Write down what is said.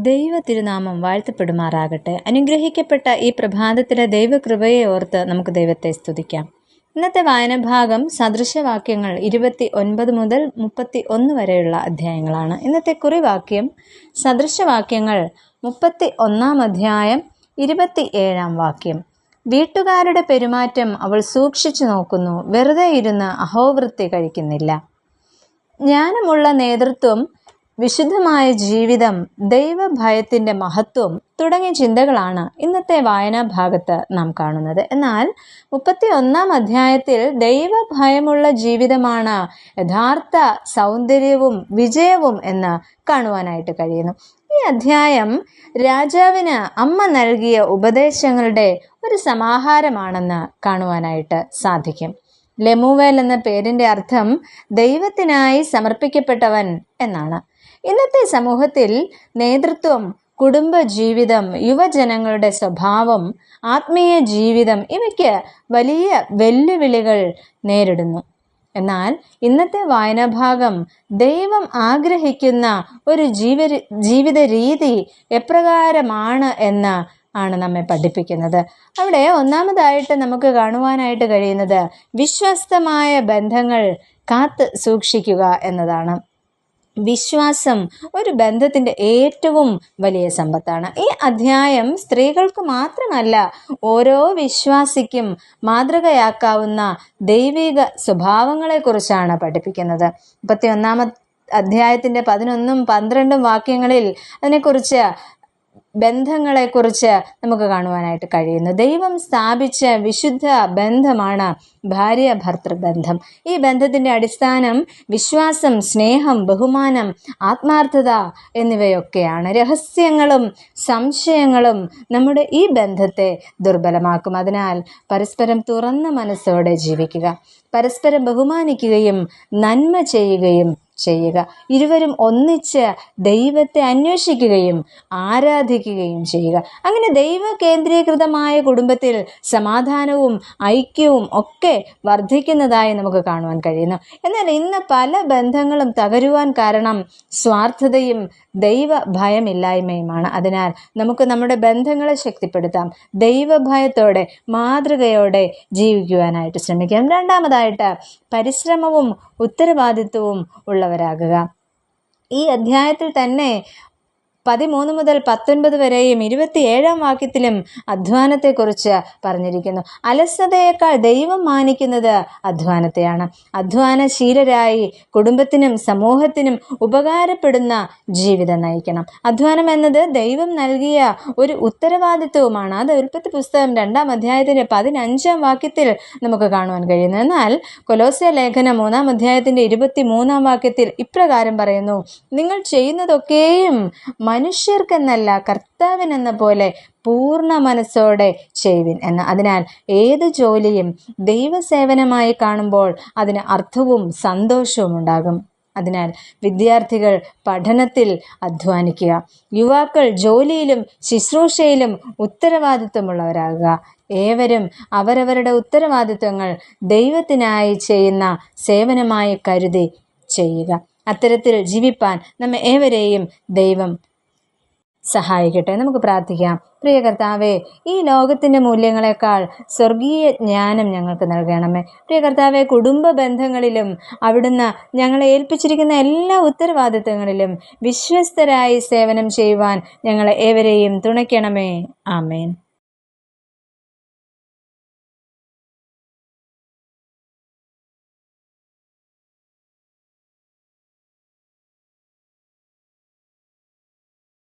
ദൈവ തിരുനാമം വാഴ്ത്തപ്പെടുമാറാകട്ടെ. അനുഗ്രഹിക്കപ്പെട്ട ഈ പ്രഭാതത്തിലെ ദൈവകൃപയെ ഓർത്ത് നമുക്ക് ദൈവത്തെ സ്തുതിക്കാം. ഇന്നത്തെ വായനഭാഗം സദൃശവാക്യങ്ങൾ 29 മുതൽ 31 വരെയുള്ള അധ്യായങ്ങളാണ്. ഇന്നത്തെ കുറിവാക്യം സദൃശവാക്യങ്ങൾ 31 അധ്യായം 27 വാക്യം. വീട്ടുകാരുടെ പെരുമാറ്റം അവൾ സൂക്ഷിച്ചു നോക്കുന്നു, വെറുതെ ഇരുന്ന് അഹോവൃത്തി കഴിക്കുന്നില്ല. ജ്ഞാനമുള്ള നേതൃത്വം, വിശുദ്ധമായ ജീവിതം, ദൈവഭയത്തിൻ്റെ മഹത്വം തുടങ്ങിയ ചിന്തകളാണ് ഇന്നത്തെ വായനാഭാഗത്ത് നാം കാണുന്നത്. എന്നാൽ 31 അധ്യായത്തിൽ ദൈവഭയമുള്ള ജീവിതമാണ് യഥാർത്ഥ സൗന്ദര്യവും വിജയവും എന്ന് കാണുവാനായിട്ട് കഴിയുന്നു. ഈ അധ്യായം രാജാവിന് അമ്മ നൽകിയ ഉപദേശങ്ങളുടെ ഒരു സമാഹാരമാണെന്ന് കാണുവാനായിട്ട് സാധിക്കും. ലെമുവേൽ എന്ന പേരിൻ്റെ അർത്ഥം ദൈവത്തിനായി സമർപ്പിക്കപ്പെട്ടവൻ എന്നാണ്. ഇന്നത്തെ സമൂഹത്തിൽ നേതൃത്വം, കുടുംബ ജീവിതം, യുവജനങ്ങളുടെ സ്വഭാവം, ആത്മീയ ജീവിതം ഇവയ്ക്ക് വലിയ വെല്ലുവിളികൾ നേരിടുന്നു. എന്നാൽ ഇന്നത്തെ വായനാഭാഗം ദൈവം ആഗ്രഹിക്കുന്ന ഒരു ജീവിത രീതി എപ്രകാരമാണ് എന്ന് ആണ് നമ്മെ പഠിപ്പിക്കുന്നത്. അവിടെ ഒന്നാമതായിട്ട് നമുക്ക് കാണുവാനായിട്ട് കഴിയുന്നത് വിശ്വസ്തമായ ബന്ധങ്ങൾ കാത്ത് സൂക്ഷിക്കുക എന്നതാണ്. വിശ്വാസം ഒരു ബന്ധത്തിൻ്റെ ഏറ്റവും വലിയ സമ്പത്താണ്. ഈ അധ്യായം സ്ത്രീകൾക്ക് മാത്രമല്ല, ഓരോ വിശ്വാസിക്കും മാതൃകയാക്കാവുന്ന ദൈവിക സ്വഭാവങ്ങളെക്കുറിച്ചാണ് പഠിപ്പിക്കുന്നത്. 31 അധ്യായത്തിൻ്റെ 11, 12 വാക്യങ്ങളിൽ അതിനെക്കുറിച്ച്, ബന്ധങ്ങളെക്കുറിച്ച് നമുക്ക് കാണുവാനായിട്ട് കഴിയുന്നു. ദൈവം സ്ഥാപിച്ച വിശുദ്ധ ബന്ധമാണ് ഭാര്യ ഭർത്തൃ ബന്ധം. ഈ ബന്ധത്തിൻ്റെ അടിസ്ഥാനം വിശ്വാസം, സ്നേഹം, ബഹുമാനം, ആത്മാർത്ഥത എന്നിവയൊക്കെയാണ്. രഹസ്യങ്ങളും സംശയങ്ങളും നമ്മുടെ ഈ ബന്ധത്തെ ദുർബലമാക്കും. അതിനാൽ പരസ്പരം തുറന്ന മനസ്സോടെ ജീവിക്കുക, പരസ്പരം ബഹുമാനിക്കുകയും നന്മ ചെയ്യുകയും ചെയ്യുക. ഇരുവരും ഒന്നിച്ച് ദൈവത്തെ അന്വേഷിക്കുകയും ആരാധിക്കുകയും ചെയ്യുക. അങ്ങനെ ദൈവ കേന്ദ്രീകൃതമായ കുടുംബത്തിൽ സമാധാനവും ഐക്യവും ഒക്കെ വർദ്ധിക്കുന്നതായി നമുക്ക് കാണുവാൻ കഴിയുന്നു. എന്നാൽ ഇന്ന് പല ബന്ധങ്ങളും തകരുവാൻ കാരണം സ്വാർത്ഥതയും ദൈവ ഭയമില്ലായ്മയുമാണ്. അതിനാൽ നമുക്ക് നമ്മുടെ ബന്ധങ്ങളെ ശക്തിപ്പെടുത്താം, ദൈവഭയത്തോടെ മാതൃകയോടെ ജീവിക്കുവാനായിട്ട് ശ്രമിക്കാം. രണ്ടാമതായിട്ട് പരിശ്രമവും ഉത്തരവാദിത്വവും ഉള്ളവരാകുക. ഈ അധ്യായത്തിൽ തന്നെ 13 മുതൽ 19 വരെയും 27 വാക്യത്തിലും അധ്വാനത്തെക്കുറിച്ച് പറഞ്ഞിരിക്കുന്നു. അലസതയേക്കാൾ ദൈവം മാനിക്കുന്നത് അധ്വാനത്തെയാണ്. അധ്വാനശീലരായി കുടുംബത്തിനും സമൂഹത്തിനും ഉപകാരപ്പെടുന്ന ജീവിതം നയിക്കണം. അധ്വാനം എന്നത് ദൈവം നൽകിയ ഒരു ഉത്തരവാദിത്വവുമാണ്. അത് ഉൽപ്പത്തി പുസ്തകം 2 അധ്യായത്തിൻ്റെ 15 വാക്യത്തിൽ നമുക്ക് കാണുവാൻ കഴിയുന്നു. എന്നാൽ കൊലോസ്യ ലേഖനം 3 അധ്യായത്തിൻ്റെ 23 വാക്യത്തിൽ ഇപ്രകാരം പറയുന്നു: നിങ്ങൾ ചെയ്യുന്നതൊക്കെയും മനുഷ്യർക്കെന്നല്ല കർത്താവിനെന്ന പോലെ പൂർണ്ണ മനസ്സോടെ ചെയ്യുവിൻ എന്ന്. അതിനാൽ ഏത് ജോലിയും ദൈവസേവനമായി കാണുമ്പോൾ അതിന് അർത്ഥവും സന്തോഷവും ഉണ്ടാകും. അതിനാൽ വിദ്യാർത്ഥികൾ പഠനത്തിൽ അധ്വാനിക്കുക, യുവാക്കൾ ജോലിയിലും ശുശ്രൂഷയിലും ഉത്തരവാദിത്വമുള്ളവരാകുക. ഏവരും അവരവരുടെ ഉത്തരവാദിത്വങ്ങൾ ദൈവത്തിനായി ചെയ്യുന്ന സേവനമായി കരുതി ചെയ്യുക. അത്തരത്തിൽ ജീവിപ്പാൻ നമ്മെ ഏവരെയും ദൈവം സഹായിക്കട്ടെ. നമുക്ക് പ്രാർത്ഥിക്കാം. പ്രിയ കർത്താവേ, ഈ ലോകത്തിൻ്റെ മൂല്യങ്ങളെക്കാൾ സ്വർഗീയ ജ്ഞാനം ഞങ്ങൾക്ക് നൽകണമേ. പ്രിയ കർത്താവേ, കുടുംബ ബന്ധങ്ങളിലും അവിടുന്ന് ഞങ്ങളെ ഏൽപ്പിച്ചിരിക്കുന്ന എല്ലാ ഉത്തരവാദിത്തങ്ങളിലും വിശ്വസ്തരായി സേവനം ചെയ്യുവാൻ ഞങ്ങളെ ഏവരെയും തുണയ്ക്കണമേ. ആമേൻ.